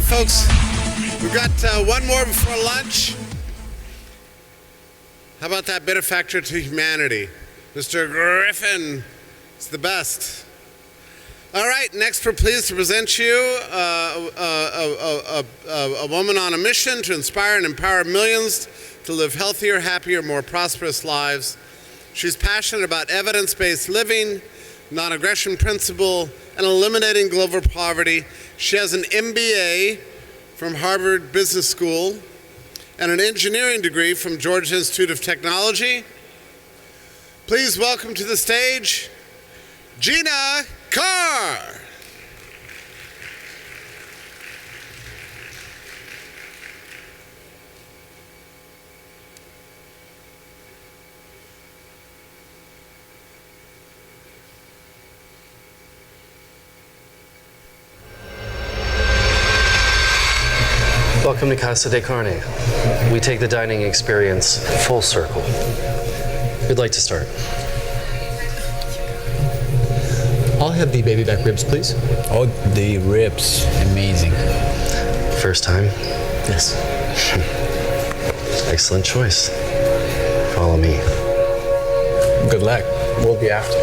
folks, we've got one more before lunch. How about that benefactor to humanity? Mr. Griffin is the best. All right, next we're pleased to present you a woman on a mission to inspire and empower millions to live healthier, happier, more prosperous lives. She's passionate about evidence-based living, non-aggression principle, and eliminating global poverty. She has an MBA from Harvard Business School and an engineering degree from Georgia Institute of Technology. Please welcome to the stage, Gina Carr. Welcome to Casa de Carne. We take the dining experience full circle. Who'd like to start? I'll have the baby back ribs, please. Oh, the ribs. Amazing. First time? Yes. Excellent choice. Follow me. Good luck. We'll be after.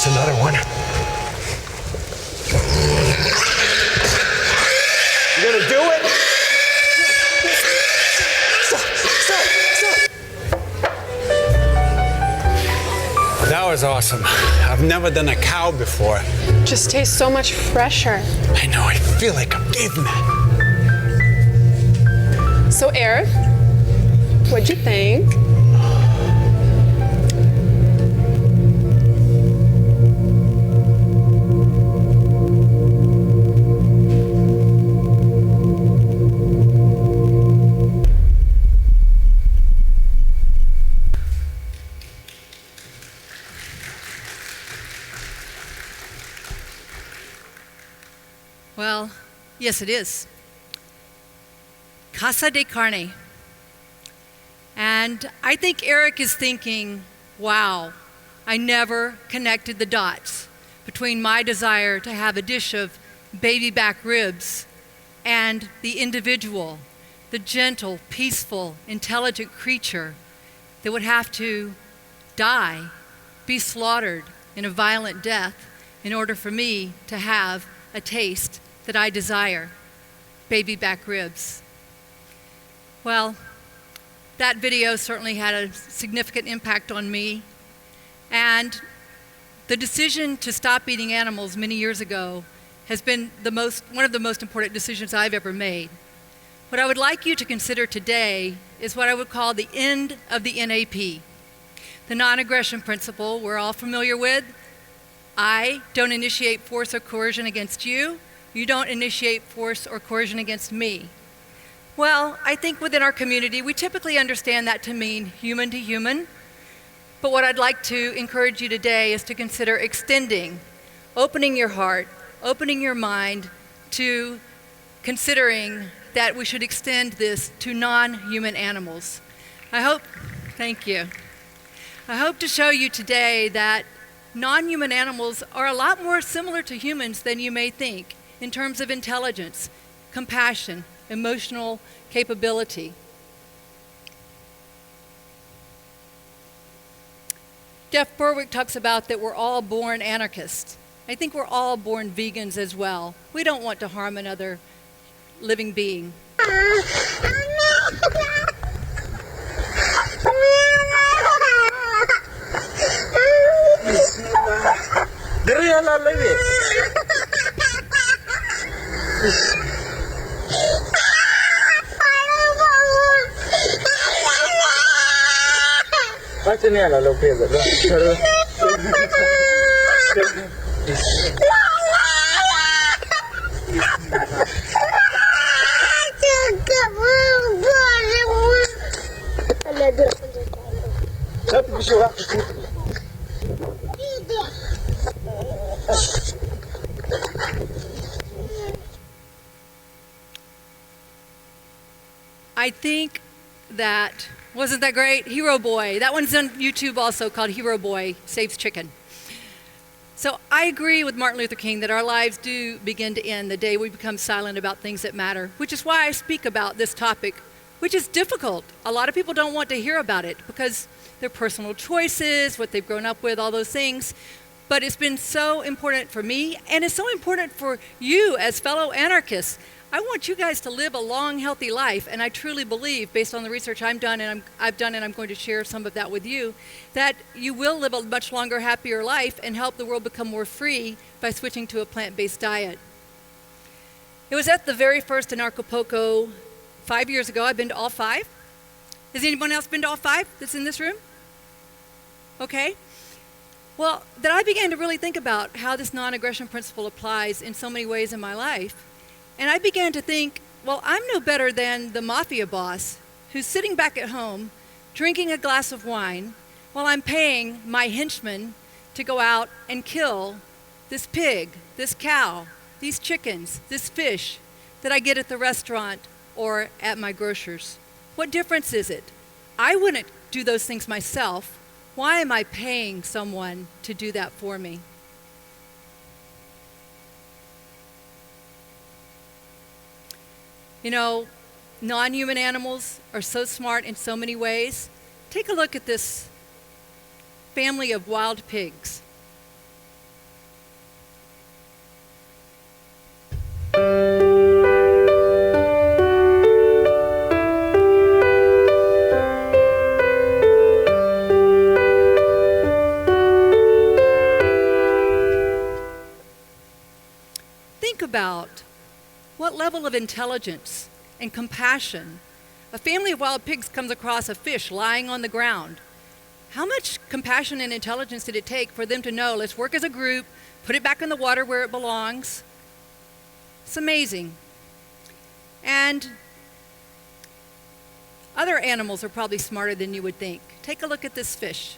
Another one. You gonna do it? Stop. That was awesome. I've never done a cow before. Just tastes so much fresher. I know, I feel like a caveman. So Eric, what'd you think? Well, yes, it is. Casa de Carne. And I think Eric is thinking, wow, I never connected the dots between my desire to have a dish of baby back ribs and the individual, the gentle, peaceful, intelligent creature that would have to die, be slaughtered in a violent death in order for me to have a taste that I desire, baby back ribs. Well, that video certainly had a significant impact on me, and the decision to stop eating animals many years ago has been one of the most important decisions I've ever made. What I would like you to consider today is what I would call the end of the NAP. The non-aggression principle we're all familiar with. I don't initiate force or coercion against you. You don't initiate force or coercion against me. Well, I think within our community, we typically understand that to mean human to human. But what I'd like to encourage you today is to consider extending, opening your heart, opening your mind to considering that we should extend this to non-human animals. Thank you. I hope to show you today that non-human animals are a lot more similar to humans than you may think in terms of intelligence, compassion, emotional capability. Jeff Berwick talks about that we're all born anarchists. I think we're all born vegans as well. We don't want to harm another living being. I think that, wasn't that great? Hero Boy. That one's on YouTube also, called Hero Boy Saves Chicken. So I agree with Martin Luther King that our lives do begin to end the day we become silent about things that matter, which is why I speak about this topic, which is difficult. A lot of people don't want to hear about it because their personal choices, what they've grown up with, all those things. But it's been so important for me, and it's so important for you as fellow anarchists. I want you guys to live a long, healthy life, and I truly believe, based on the research I've done, and I'm going to share some of that with you, that you will live a much longer, happier life and help the world become more free by switching to a plant-based diet. It was at the very first Anarchapulco 5 years ago. I've been to all 5. Has anyone else been to all 5 that's in this room? Okay. Well, then I began to really think about how this non-aggression principle applies in so many ways in my life. And I began to think, well, I'm no better than the mafia boss who's sitting back at home drinking a glass of wine while I'm paying my henchmen to go out and kill this pig, this cow, these chickens, this fish that I get at the restaurant or at my grocer's. What difference is it? I wouldn't do those things myself. Why am I paying someone to do that for me? You know, non-human animals are so smart in so many ways. Take a look at this family of wild pigs. Think about what level of intelligence and compassion a family of wild pigs comes across a fish lying on the ground. How much compassion and intelligence did it take for them to know, let's work as a group, put it back in the water where it belongs? It's amazing. And other animals are probably smarter than you would think. Take a look at this fish.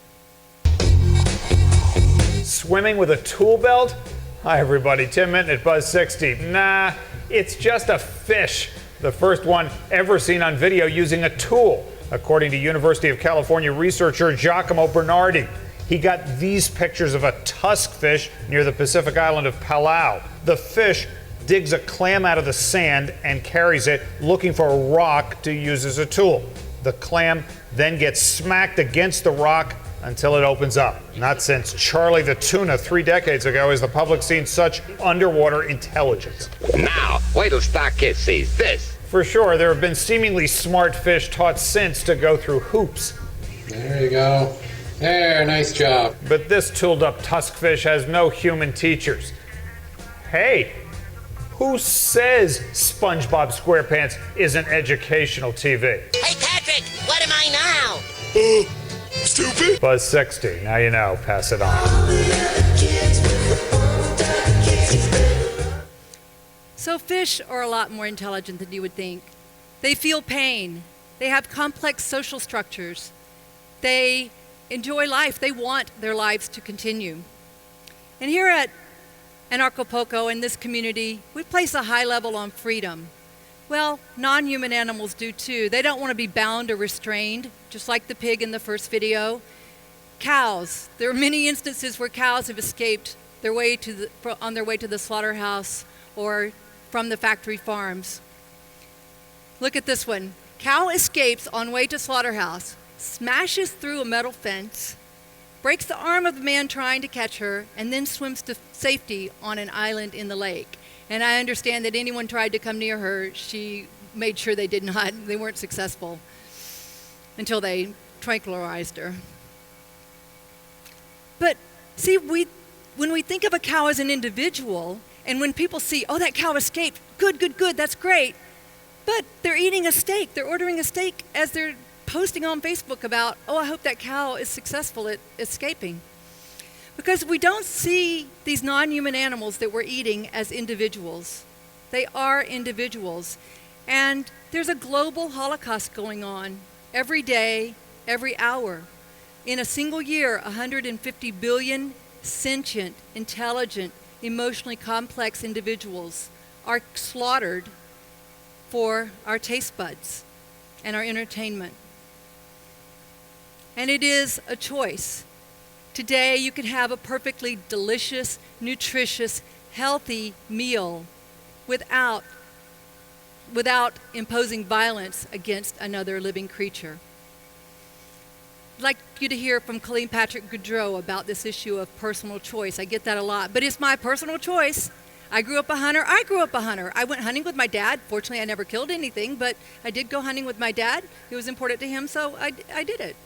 Swimming with a tool belt? Hi everybody, Tim Minton at Buzz 60. Nah, it's just a fish. The first one ever seen on video using a tool, according to University of California researcher Giacomo Bernardi. He got these pictures of a tusk fish near the Pacific island of Palau. The fish digs a clam out of the sand and carries it looking for a rock to use as a tool. The clam then gets smacked against the rock until it opens up. Not since Charlie the tuna 3 decades ago has the public seen such underwater intelligence. Now, wait till Starkid sees this. For sure, there have been seemingly smart fish taught since to go through hoops. There you go. There, nice job. But this tooled up tusk fish has no human teachers. Hey, who says SpongeBob SquarePants isn't educational TV? Hey, Patrick, what am I now? Stupid. Buzz 60, now you know, pass it on. So fish are a lot more intelligent than you would think. They feel pain. They have complex social structures. They enjoy life. They want their lives to continue. And here at Anarchapulco, in this community, we place a high level on freedom. Well, non-human animals do too. They don't want to be bound or restrained, just like the pig in the first video. Cows. There are many instances where cows have escaped on their way to the slaughterhouse or from the factory farms. Look at this one. Cow escapes on way to slaughterhouse, smashes through a metal fence, breaks the arm of the man trying to catch her, and then swims to safety on an island in the lake. And I understand that anyone tried to come near her, she made sure they weren't successful until they tranquilized her. But see, when we think of a cow as an individual, and when people see, oh, that cow escaped, good, that's great, but they're eating a steak, they're ordering a steak as they're posting on Facebook about, oh, I hope that cow is successful at escaping. Because we don't see these non-human animals that we're eating as individuals. They are individuals. And there's a global holocaust going on every day, every hour. In a single year, 150 billion sentient, intelligent, emotionally complex individuals are slaughtered for our taste buds and our entertainment. And it is a choice. Today, you can have a perfectly delicious, nutritious, healthy meal without imposing violence against another living creature. I'd like you to hear from Colleen Patrick Goudreau about this issue of personal choice. I get that a lot, but it's my personal choice. I grew up a hunter. I went hunting with my dad. Fortunately, I never killed anything, but I did go hunting with my dad. It was important to him, so I did it.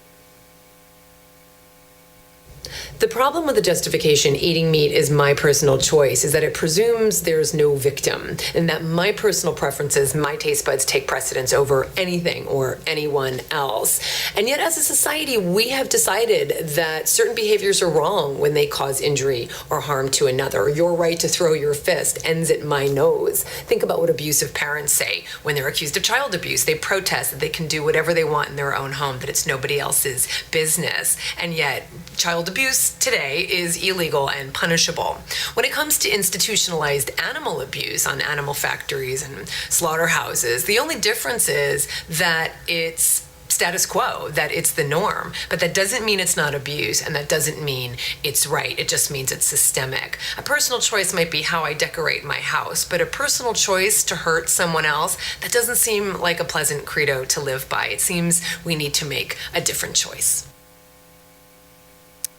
The problem with the justification, eating meat is my personal choice, is that it presumes there's no victim and that my personal preferences, my taste buds take precedence over anything or anyone else. And yet as a society, we have decided that certain behaviors are wrong when they cause injury or harm to another. Your right to throw your fist ends at my nose. Think about what abusive parents say when they're accused of child abuse. They protest that they can do whatever they want in their own home, that it's nobody else's business. And yet child abuse today is illegal and punishable. When it comes to institutionalized animal abuse on animal factories and slaughterhouses, the only difference is that it's status quo, that it's the norm. But that doesn't mean it's not abuse, and that doesn't mean it's right. It just means it's systemic. A personal choice might be how I decorate my house, but a personal choice to hurt someone else, that doesn't seem like a pleasant credo to live by. It seems we need to make a different choice.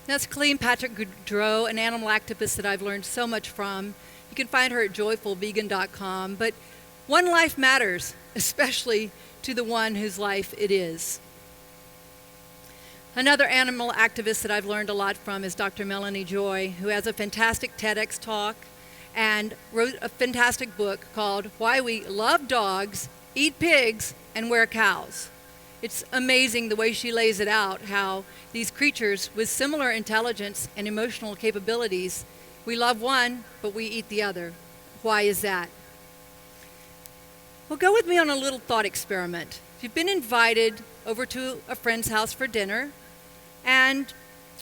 That's Colleen Patrick Goudreau, an animal activist that I've learned so much from. You can find her at joyfulvegan.com. But one life matters, especially to the one whose life it is. Another animal activist that I've learned a lot from is Dr. Melanie Joy, who has a fantastic TEDx talk and wrote a fantastic book called Why We Love Dogs, Eat Pigs, and Wear Cows. It's amazing the way she lays it out, how these creatures with similar intelligence and emotional capabilities, we love one, but we eat the other. Why is that? Well, go with me on a little thought experiment. If you've been invited over to a friend's house for dinner, and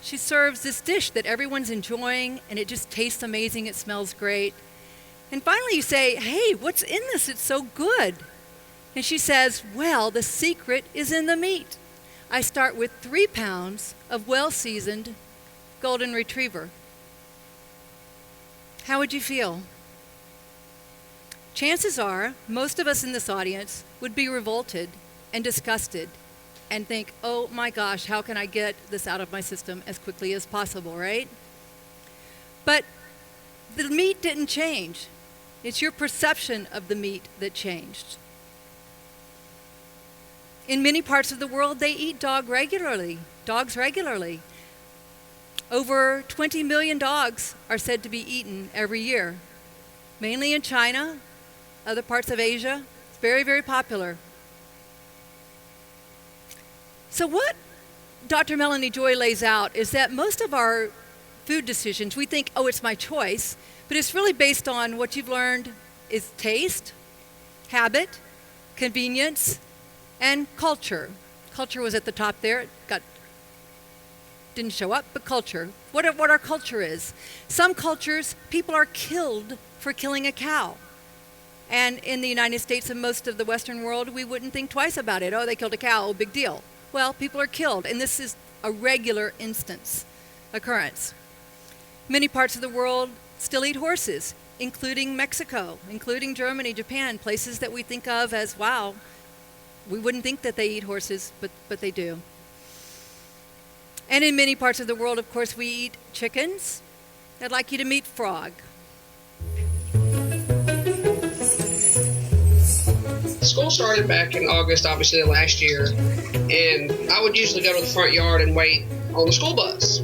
she serves this dish that everyone's enjoying, and it just tastes amazing, it smells great. And finally you say, hey, what's in this? It's so good. And she says, well, the secret is in the meat. I start with 3 pounds of well-seasoned golden retriever. How would you feel? Chances are, most of us in this audience would be revolted and disgusted and think, oh my gosh, how can I get this out of my system as quickly as possible, right? But the meat didn't change. It's your perception of the meat that changed. In many parts of the world, they eat dogs regularly. Over 20 million dogs are said to be eaten every year, mainly in China, other parts of Asia. It's very, very popular. So what Dr. Melanie Joy lays out is that most of our food decisions, we think, oh, it's my choice, but it's really based on what you've learned is taste, habit, convenience, and culture. Culture was at the top there. It didn't show up, but culture. What our culture is. Some cultures, people are killed for killing a cow. And in the United States and most of the Western world, we wouldn't think twice about it. Oh, they killed a cow, oh, big deal. Well, people are killed, and this is a regular occurrence. Many parts of the world still eat horses, including Mexico, including Germany, Japan, places that we think of as, wow, we wouldn't think that they eat horses, but they do. And in many parts of the world, of course, we eat chickens. I'd like you to meet Frog. School started back in August, obviously, last year, and I would usually go to the front yard and wait on the school bus.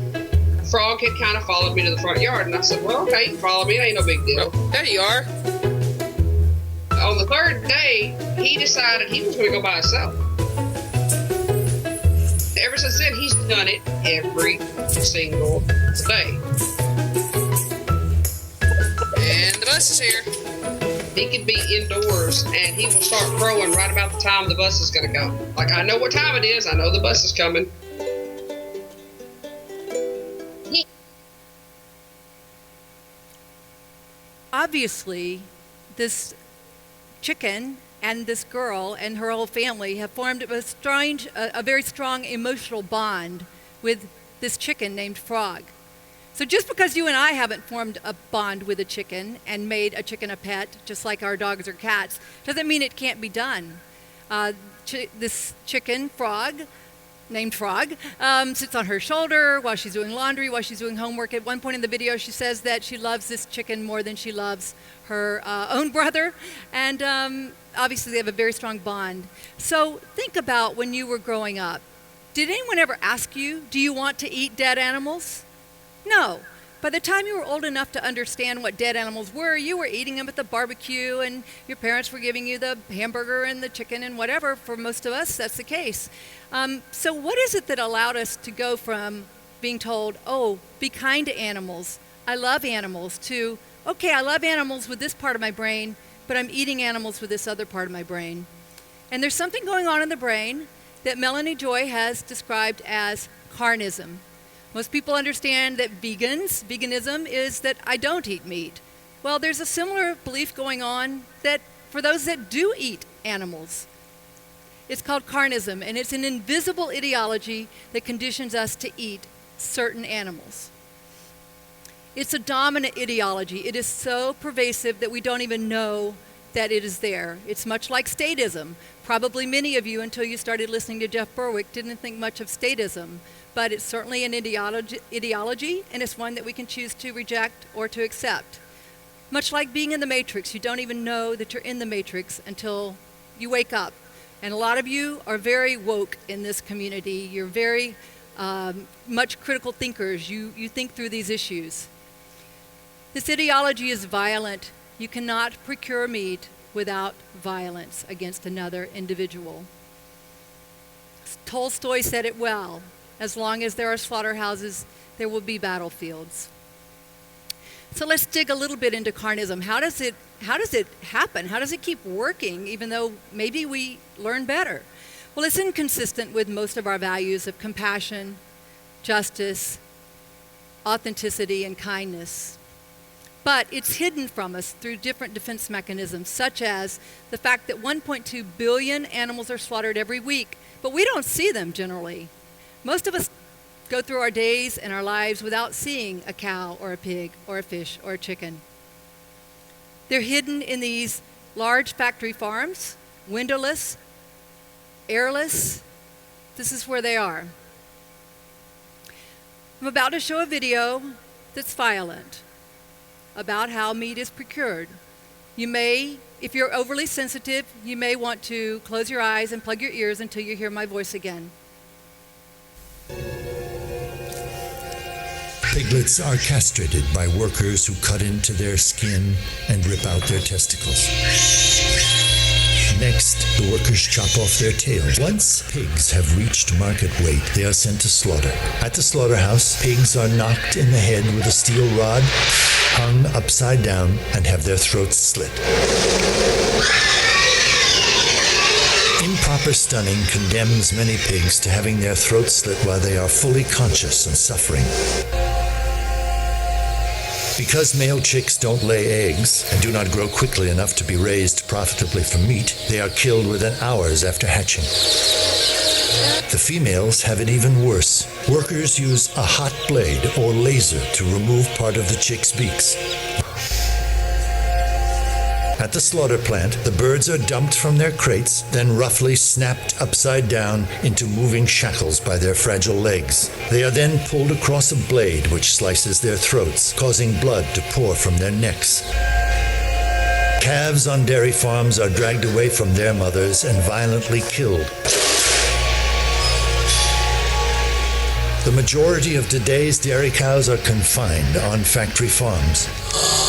Frog had kind of followed me to the front yard, and I said, well, okay, you can follow me, it ain't no big deal. There you are. On the third day, he decided he was going to go by himself. Ever since then, he's done it every single day. And the bus is here. He could be indoors and he will start crowing right about the time the bus is going to go. Like, I know what time it is. I know the bus is coming. Obviously, this chicken and this girl and her whole family have formed a very strong emotional bond with this chicken named Frog. So just because you and I haven't formed a bond with a chicken and made a chicken a pet, just like our dogs or cats, doesn't mean it can't be done. This chicken, Frog, named Frog, sits on her shoulder while she's doing laundry, while she's doing homework. At one point in the video, she says that she loves this chicken more than she loves her own brother. And obviously, they have a very strong bond. So think about when you were growing up. Did anyone ever ask you, do you want to eat dead animals? No. By the time you were old enough to understand what dead animals were, you were eating them at the barbecue, and your parents were giving you the hamburger and the chicken and whatever. For most of us, that's the case. So what is it that allowed us to go from being told, oh, be kind to animals, I love animals, to, okay, I love animals with this part of my brain, but I'm eating animals with this other part of my brain? And there's something going on in the brain that Melanie Joy has described as carnism. Most people understand that veganism is that I don't eat meat. Well, there's a similar belief going on that for those that do eat animals. It's called carnism, and it's an invisible ideology that conditions us to eat certain animals. It's a dominant ideology. It is so pervasive that we don't even know that it is there. It's much like statism. Probably many of you, until you started listening to Jeff Berwick, didn't think much of statism. But it's certainly an ideology, and it's one that we can choose to reject or to accept. Much like being in the Matrix, you don't even know that you're in the Matrix until you wake up. And a lot of you are very woke in this community. You're very much critical thinkers. You think through these issues. This ideology is violent. You cannot procure meat without violence against another individual. Tolstoy said it well. As long as there are slaughterhouses, there will be battlefields. So let's dig a little bit into carnism. How does it happen? How does it keep working, even though maybe we learn better? Well, it's inconsistent with most of our values of compassion, justice, authenticity, and kindness. But it's hidden from us through different defense mechanisms, such as the fact that 1.2 billion animals are slaughtered every week, but we don't see them generally. Most of us go through our days and our lives without seeing a cow or a pig or a fish or a chicken. They're hidden in these large factory farms, windowless, airless. This is where they are. I'm about to show a video that's violent about how meat is procured. You may, if you're overly sensitive, you may want to close your eyes and plug your ears until you hear my voice again. Piglets are castrated by workers who cut into their skin and rip out their testicles. Next, the workers chop off their tails. Once pigs have reached market weight, they are sent to slaughter. At the slaughterhouse, pigs are knocked in the head with a steel rod, hung upside down, and have their throats slit. Improper stunning condemns many pigs to having their throats slit while they are fully conscious and suffering. Because male chicks don't lay eggs and do not grow quickly enough to be raised profitably for meat, they are killed within hours after hatching. The females have it even worse. Workers use a hot blade or laser to remove part of the chick's beaks. At the slaughter plant, the birds are dumped from their crates, then roughly snapped upside down into moving shackles by their fragile legs. They are then pulled across a blade which slices their throats, causing blood to pour from their necks. Calves on dairy farms are dragged away from their mothers and violently killed. The majority of today's dairy cows are confined on factory farms.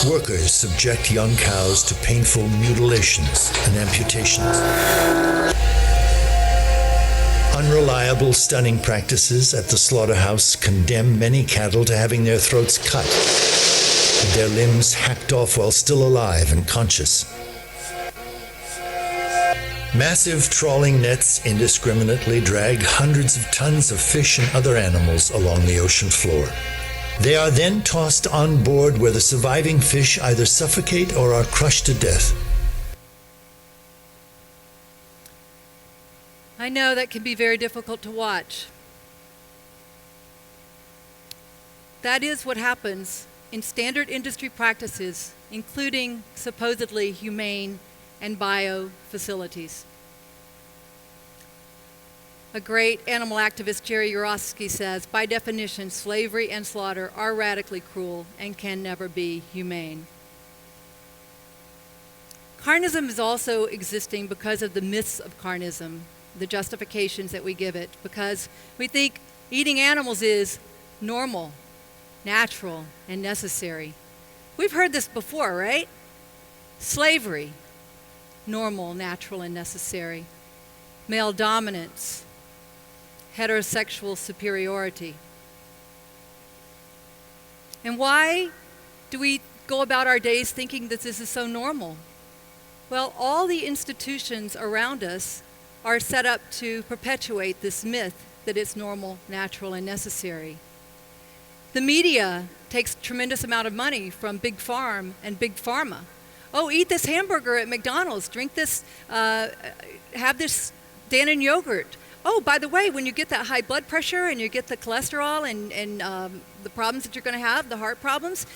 Workers subject young cows to painful mutilations and amputations. Unreliable stunning practices at the slaughterhouse condemn many cattle to having their throats cut and their limbs hacked off while still alive and conscious. Massive trawling nets indiscriminately drag hundreds of tons of fish and other animals along the ocean floor. They are then tossed on board where the surviving fish either suffocate or are crushed to death. I know that can be very difficult to watch. That is what happens in standard industry practices, including supposedly humane and bio facilities. A great animal activist, Jerry Urofsky, says, by definition, slavery and slaughter are radically cruel and can never be humane. Carnism is also existing because of the myths of carnism, the justifications that we give it, because we think eating animals is normal, natural, and necessary. We've heard this before, right? Slavery, normal, natural, and necessary. Male dominance, heterosexual superiority. And why do we go about our days thinking that this is so normal? Well, all the institutions around us are set up to perpetuate this myth that it's normal, natural, and necessary. The media takes a tremendous amount of money from Big Farm and Big Pharma. Oh, eat this hamburger at McDonald's, drink this, have this Dannon yogurt. Oh, by the way, when you get that high blood pressure and you get the cholesterol and the problems that you're going to have, the heart problems,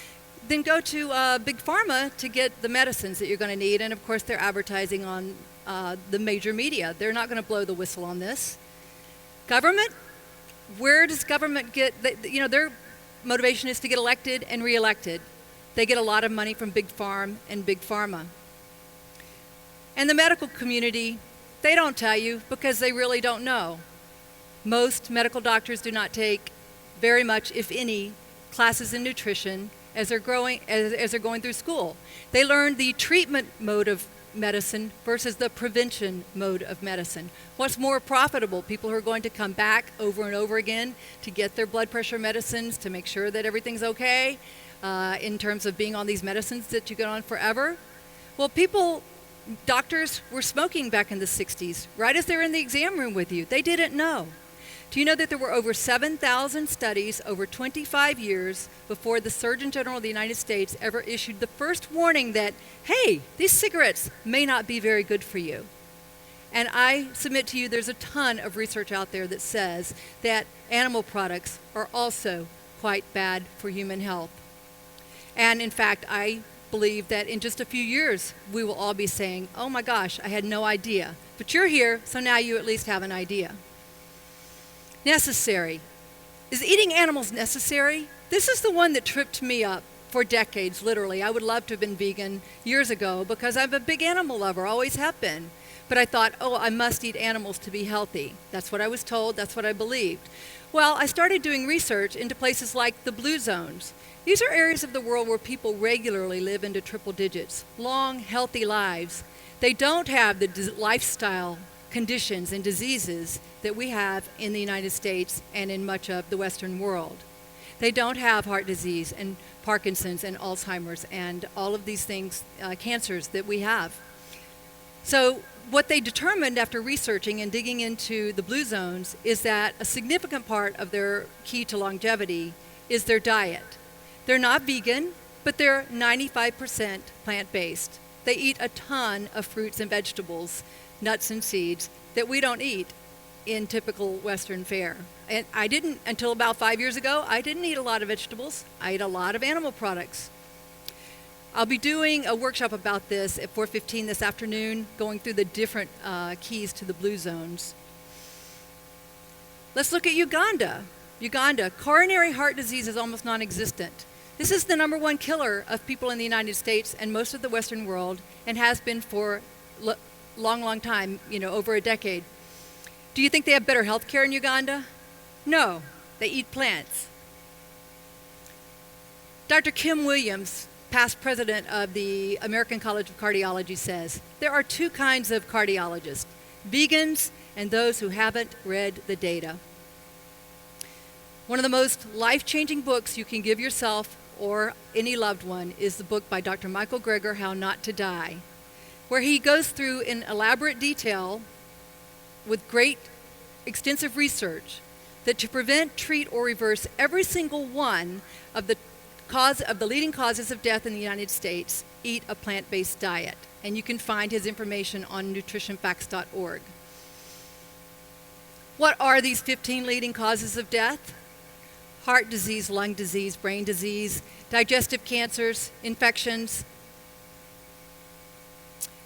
then go to Big Pharma to get the medicines that you're going to need. And of course, they're advertising on the major media. They're not going to blow the whistle on this. Government? Where does government get, their motivation is to get elected and reelected. They get a lot of money from Big Farm and Big Pharma. And the medical community, they don't tell you because they really don't know. Most medical doctors do not take very much, if any, classes in nutrition as they're going through school. They learn the treatment mode of medicine versus the prevention mode of medicine. What's more profitable? People who are going to come back over and over again to get their blood pressure medicines to make sure that everything's okay in terms of being on these medicines that you get on forever. Well, doctors were smoking back in the 60s, right as they're in the exam room with you. They didn't know. Do you know that there were over 7,000 studies over 25 years before the Surgeon General of the United States ever issued the first warning that, hey, these cigarettes may not be very good for you? And I submit to you there's a ton of research out there that says that animal products are also quite bad for human health. And in fact, I believe that in just a few years, we will all be saying, oh my gosh, I had no idea. But you're here, so now you at least have an idea. Necessary. Is eating animals necessary? This is the one that tripped me up for decades, literally. I would love to have been vegan years ago because I'm a big animal lover, always have been. But I thought, oh, I must eat animals to be healthy. That's what I was told, that's what I believed. Well, I started doing research into places like the blue zones. These are areas of the world where people regularly live into triple digits, long, healthy lives. They don't have the lifestyle conditions and diseases that we have in the United States and in much of the Western world. They don't have heart disease and Parkinson's and Alzheimer's and all of these things, cancers that we have. So what they determined after researching and digging into the blue zones is that a significant part of their key to longevity is their diet. They're not vegan, but they're 95% plant-based. They eat a ton of fruits and vegetables, nuts and seeds that we don't eat in typical Western fare. And I didn't, until about 5 years ago, I didn't eat a lot of vegetables. I ate a lot of animal products. I'll be doing a workshop about this at 4:15 this afternoon, going through the different keys to the blue zones. Let's look at Uganda. Uganda, coronary heart disease is almost non-existent. This is the #1 killer of people in the United States and most of the Western world, and has been for long time, over a decade. Do you think they have better health care in Uganda? No, they eat plants. Dr. Kim Williams, past president of the American College of Cardiology, says, there are two kinds of cardiologists, vegans and those who haven't read the data. One of the most life-changing books you can give yourself or any loved one is the book by Dr. Michael Greger, How Not to Die, where he goes through in elaborate detail with great extensive research that to prevent, treat, or reverse every single one of the leading causes of death in the United States, eat a plant-based diet. And you can find his information on nutritionfacts.org. What are these 15 leading causes of death? Heart disease, lung disease, brain disease, digestive cancers, infections,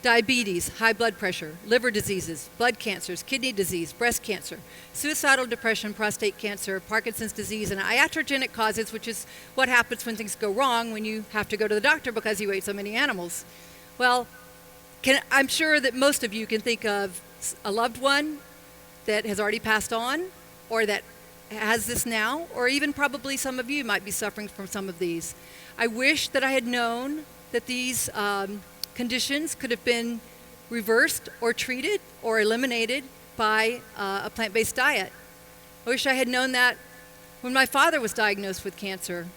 diabetes, high blood pressure, liver diseases, blood cancers, kidney disease, breast cancer, suicidal depression, prostate cancer, Parkinson's disease, and iatrogenic causes, which is what happens when things go wrong when you have to go to the doctor because you ate so many animals. Well, I'm sure that most of you can think of a loved one that has already passed on, or that has this now, or even probably some of you might be suffering from some of these. I wish that I had known that these conditions could have been reversed or treated or eliminated by a plant-based diet. I wish I had known that when my father was diagnosed with cancer.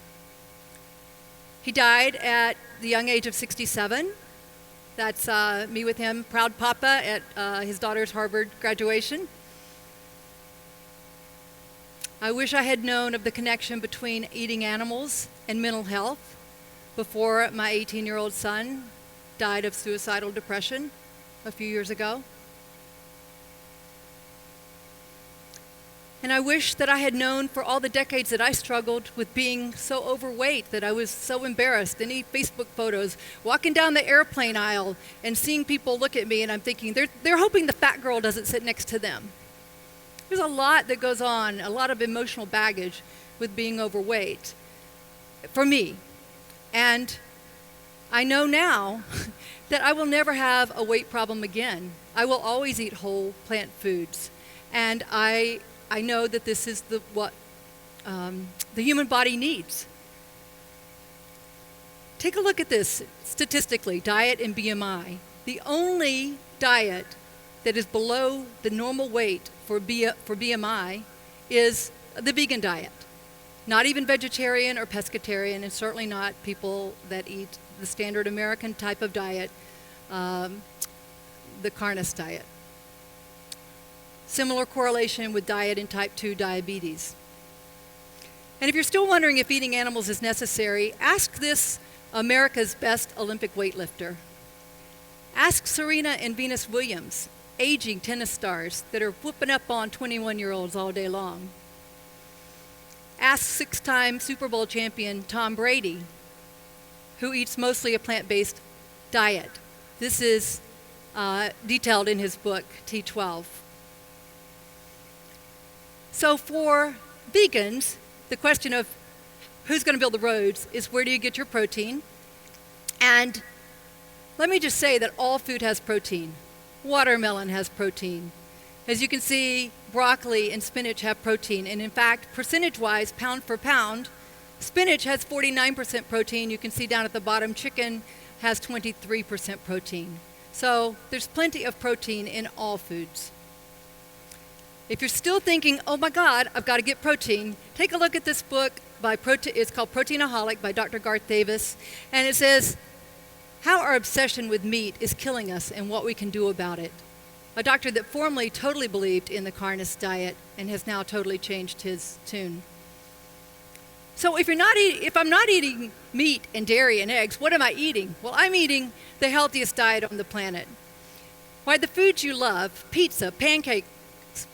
He died at the young age of 67. That's me with him, proud papa at his daughter's Harvard graduation. I wish I had known of the connection between eating animals and mental health before my 18-year-old son died of suicidal depression a few years ago. And I wish that I had known for all the decades that I struggled with being so overweight that I was so embarrassed. Any Facebook photos, walking down the airplane aisle and seeing people look at me, and I'm thinking they're hoping the fat girl doesn't sit next to them. There's a lot that goes on, a lot of emotional baggage with being overweight for me. And I know now that I will never have a weight problem again. I will always eat whole plant foods. And I know that this is what the human body needs. Take a look at this statistically, diet and BMI. The only diet that is below the normal weight for BMI is the vegan diet. Not even vegetarian or pescatarian, and certainly not people that eat the standard American type of diet, the carnist diet. Similar correlation with diet and type 2 diabetes. And if you're still wondering if eating animals is necessary, ask this America's best Olympic weightlifter. Ask Serena and Venus Williams, aging tennis stars that are whooping up on 21-year-olds all day long. Ask 6-time Super Bowl champion Tom Brady, who eats mostly a plant-based diet. This is detailed in his book, T12. So for vegans, the question of who's going to build the roads is where do you get your protein? And let me just say that all food has protein. Watermelon has protein. As you can see, broccoli and spinach have protein. And in fact, percentage-wise, pound for pound, spinach has 49% protein. You can see down at the bottom, chicken has 23% protein. So there's plenty of protein in all foods. If you're still thinking, oh my God, I've got to get protein, take a look at this book it's called Proteinaholic by Dr. Garth Davis. And it says how our obsession with meat is killing us and what we can do about it. A doctor that formerly totally believed in the carnist diet and has now totally changed his tune. So if I'm not eating meat and dairy and eggs, what am I eating? Well, I'm eating the healthiest diet on the planet. Why, the foods you love, pizza, pancakes,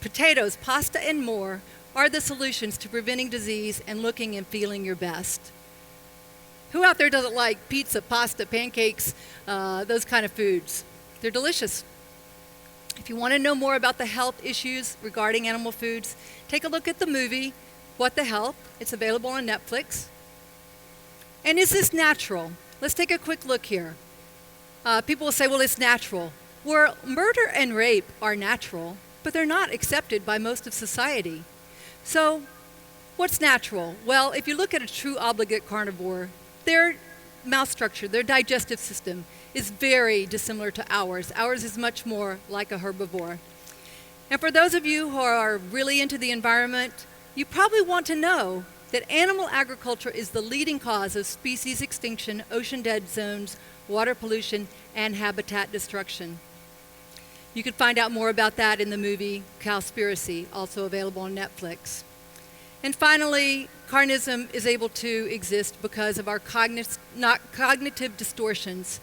potatoes, pasta, and more, are the solutions to preventing disease and looking and feeling your best. Who out there doesn't like pizza, pasta, pancakes, those kind of foods? They're delicious. If you want to know more about the health issues regarding animal foods, take a look at the movie, What the Health? It's available on Netflix. And is this natural? Let's take a quick look here. People will say, well, it's natural. Well, murder and rape are natural, but they're not accepted by most of society. So, what's natural? Well, if you look at a true obligate carnivore, their mouth structure, their digestive system is very dissimilar to ours. Ours is much more like a herbivore. And for those of you who are really into the environment, you probably want to know that animal agriculture is the leading cause of species extinction, ocean dead zones, water pollution, and habitat destruction. You can find out more about that in the movie Cowspiracy, also available on Netflix. And finally, carnism is able to exist because of our cognitive distortions.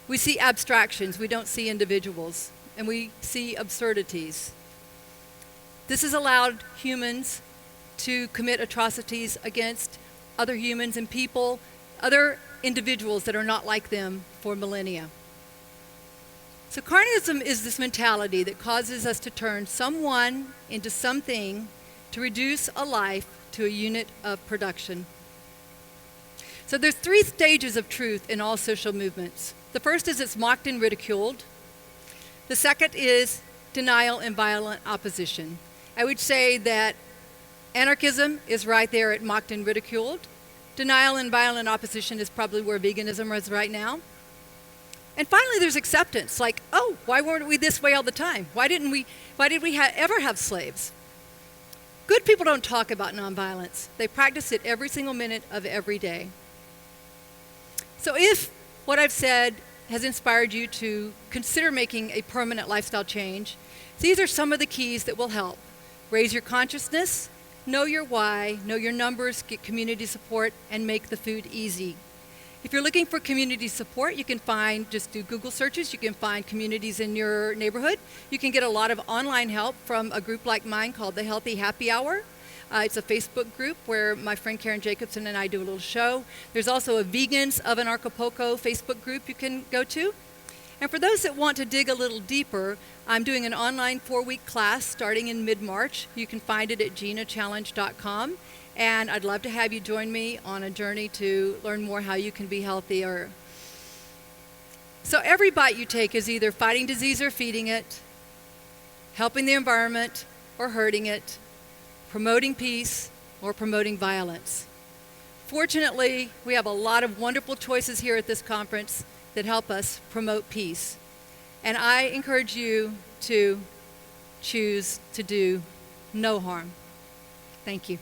We see abstractions, we don't see individuals, and we see absurdities. This has allowed humans to commit atrocities against other humans and people, other individuals that are not like them for millennia. So carnism is this mentality that causes us to turn someone into something to reduce a life to a unit of production. So there's 3 stages of truth in all social movements. The first is it's mocked and ridiculed. The second is denial and violent opposition. I would say that anarchism is right there at mocked and ridiculed. Denial and violent opposition is probably where veganism is right now. And finally, there's acceptance, like, oh, why weren't we this way all the time? Why did we ever have slaves? Good people don't talk about nonviolence. They practice it every single minute of every day. So if what I've said has inspired you to consider making a permanent lifestyle change, these are some of the keys that will help. Raise your consciousness, know your why, know your numbers, get community support, and make the food easy. If you're looking for community support, you can just do Google searches, you can find communities in your neighborhood. You can get a lot of online help from a group like mine called the Healthy Happy Hour. It's a Facebook group where my friend Karen Jacobson and I do a little show. There's also a Vegans of Anarchapulco Facebook group you can go to. And for those that want to dig a little deeper, I'm doing an online 4-week class starting in mid-March. You can find it at ginachallenge.com. And I'd love to have you join me on a journey to learn more how you can be healthier. So every bite you take is either fighting disease or feeding it, helping the environment or hurting it, promoting peace or promoting violence. Fortunately, we have a lot of wonderful choices here at this conference that help us promote peace. And I encourage you to choose to do no harm. Thank you.